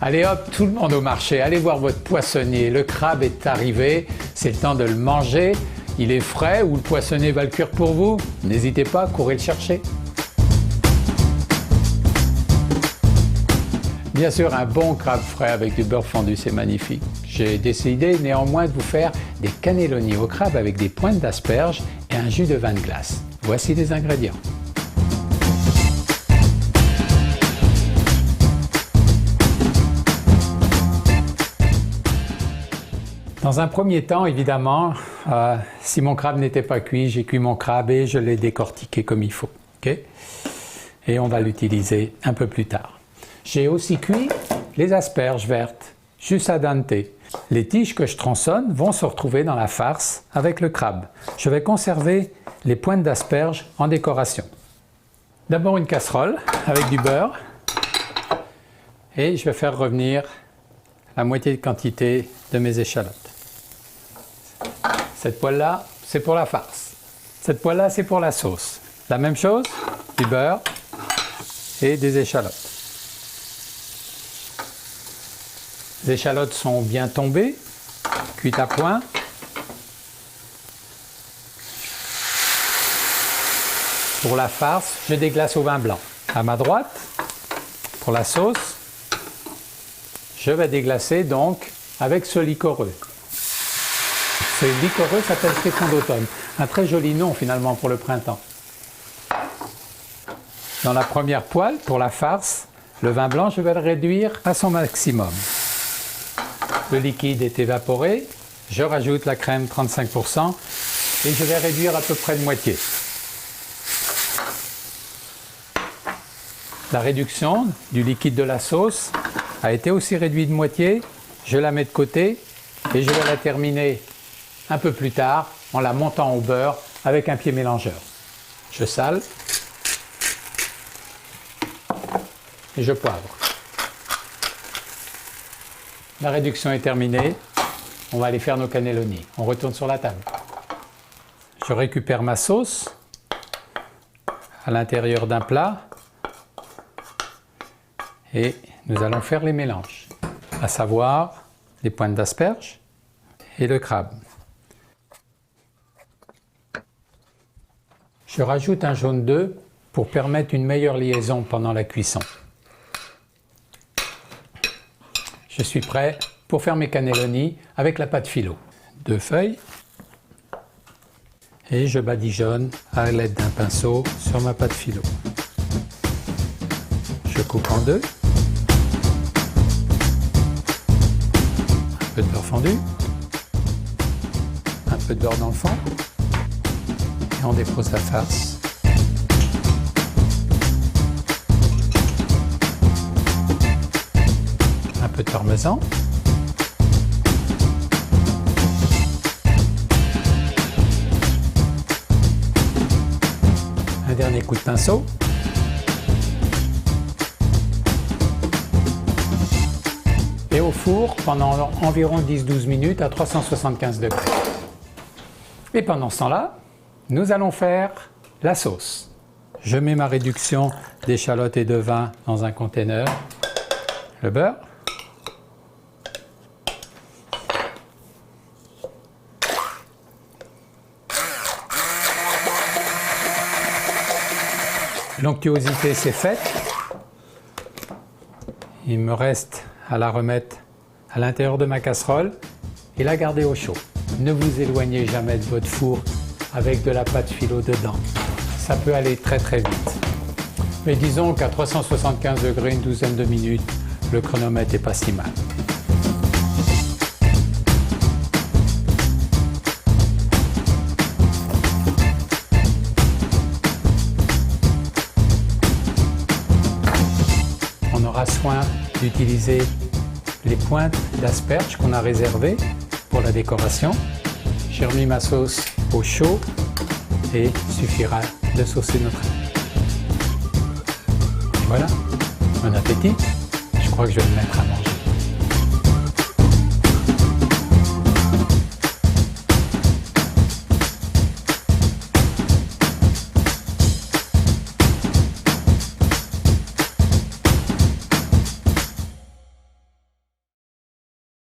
Allez hop, tout le monde au marché, allez voir votre poissonnier. Le crabe est arrivé, c'est le temps de le manger. Il est frais ou le poissonnier va le cuire pour vous? N'hésitez pas, courez le chercher. Bien sûr, un bon crabe frais avec du beurre fondu, c'est magnifique. J'ai décidé néanmoins de vous faire des cannelloni au crabe avec des pointes d'asperges et un jus de vin de glace. Voici les ingrédients. Dans un premier temps, évidemment, si mon crabe n'était pas cuit, j'ai cuit mon crabe et je l'ai décortiqué comme il faut. Okay? Et on va l'utiliser un peu plus tard. J'ai aussi cuit les asperges vertes, juste al dente. Les tiges que je tronçonne vont se retrouver dans la farce avec le crabe. Je vais conserver les pointes d'asperges en décoration. D'abord une casserole avec du beurre et je vais faire revenir la moitié de quantité de mes échalotes. Cette poêle-là, c'est pour la farce. Cette poêle-là, c'est pour la sauce. La même chose, du beurre et des échalotes. Les échalotes sont bien tombées, cuites à point. Pour la farce, je déglace au vin blanc. À ma droite, pour la sauce, je vais déglacer donc avec ce liquoreux. Ce liquoreux s'appelle Fécond d'automne. Un très joli nom finalement pour le printemps. Dans la première poêle, pour la farce, le vin blanc, je vais le réduire à son maximum. Le liquide est évaporé, je rajoute la crème 35% et je vais réduire à peu près de moitié. La réduction du liquide de la sauce a été aussi réduite de moitié. Je la mets de côté et je vais la terminer un peu plus tard en la montant au beurre avec un pied mélangeur. Je sale et je poivre. La réduction est terminée. On va aller faire nos cannelloni. On retourne sur la table. Je récupère ma sauce à l'intérieur d'un plat et nous allons faire les mélanges, à savoir les pointes d'asperges et le crabe. Je rajoute un jaune d'œuf pour permettre une meilleure liaison pendant la cuisson. Je suis prêt pour faire mes cannelloni avec la pâte philo. 2 feuilles et je badigeonne à l'aide d'un pinceau sur ma pâte philo. Je coupe en deux. Un peu de beurre fondu. Un peu de beurre dans le fond. Et on dépose la farce. Un peu de parmesan. Un dernier coup de pinceau. Et au four pendant environ 10-12 minutes à 375 degrés. Et pendant ce temps-là, nous allons faire la sauce. Je mets ma réduction d'échalotes et de vin dans un conteneur. Le beurre. L'onctuosité c'est faite. Il me reste à la remettre à l'intérieur de ma casserole et la garder au chaud. Ne vous éloignez jamais de votre four avec de la pâte philo dedans. Ça peut aller très très vite. Mais disons qu'à 375 degrés, une douzaine de minutes, le chronomètre n'est pas si mal. On aura soin d'utiliser les pointes d'asperges qu'on a réservées pour la décoration. J'ai remis ma sauce au chaud et il suffira de saucer notre ail. Voilà, bon appétit, je crois que je vais me mettre à manger.